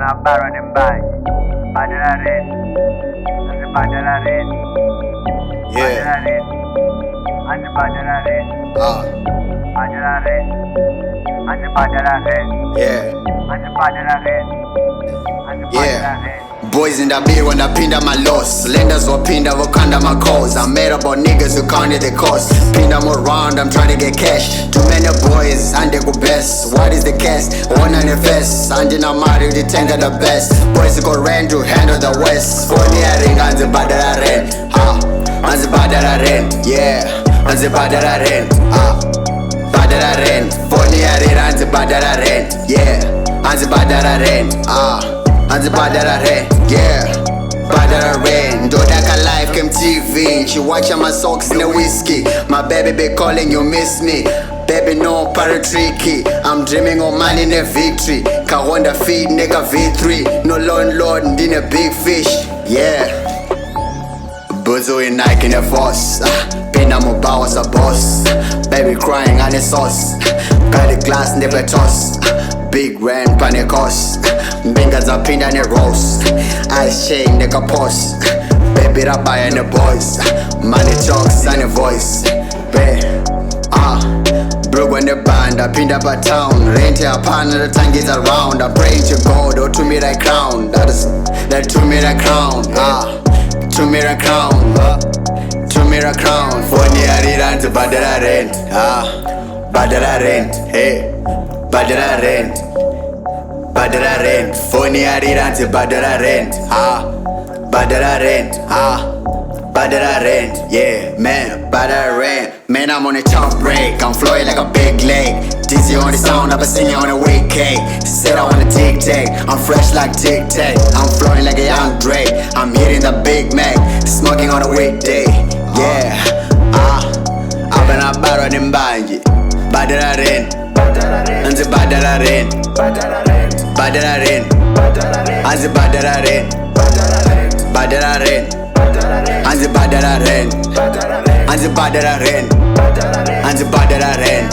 Abana Nimbai, Badalarin, and the Badalarin, Badalarin, and the Badalarin, Badalarin, and the Badalarin, and the Badalarin, and the Badalarin. Boys in the beer when I pinda my loss. Lenders will pinda Wakanda my cause. I'm mad about niggas who counted the cost. Pinda more round, I'm trying to get cash. Too many boys, and they go best. What is the cast? One on the vest. And then I'm out of the tank of the best. Boys go ran to handle the west. For the ring, and the Badalarin. And the Badalarin, yeah. And the Badalarin, Badalarin. For the ring, and the Badalarin, yeah. And the Badalarin, and the Badalarin, yeah. Badalarin, Dodaka Life came TV. She watching my socks in the whiskey. My baby be calling, you miss me. Baby no paratricky. I'm dreaming of money in a victory. Kawanda feed nigga V3. No lord in a big fish, yeah. Buzo in Nike in a force. Pina Mobile was a boss. Baby crying on the sauce. Got the glass never toss. Big rent panic cost. Bingers up in the roast. Ice chain nigga post. Baby that buy the boys. Money talks and the voice. Broke when the band up in the town. Rent a pan and the tank is around. I'm praying to God or to me that crown. That to me that crown. To me that crown. To me that crown. For the Ariran to Badalarin. Badalarin. Hey. Badalarin. Badalarin. Phony Ariran to Badalarin. Badalarin. Badalarin. Yeah, man, Badalarin. Man, I'm on a top break. I'm flowing like a big leg. Dizzy on the sound, I'm singing on a weak cake. Said I wanna tic-tac. I'm fresh like tic-tac. I'm flowing like a young Drake. I'm hitting the Big Mac. Smoking on a weekday. Yeah. I've been a Abana Nimbai. Badalarin. And the Badalarin. Badalarin. And the Badalarin. Badalarin. And the Badalarin. And the Badalarin. And the Badalarin.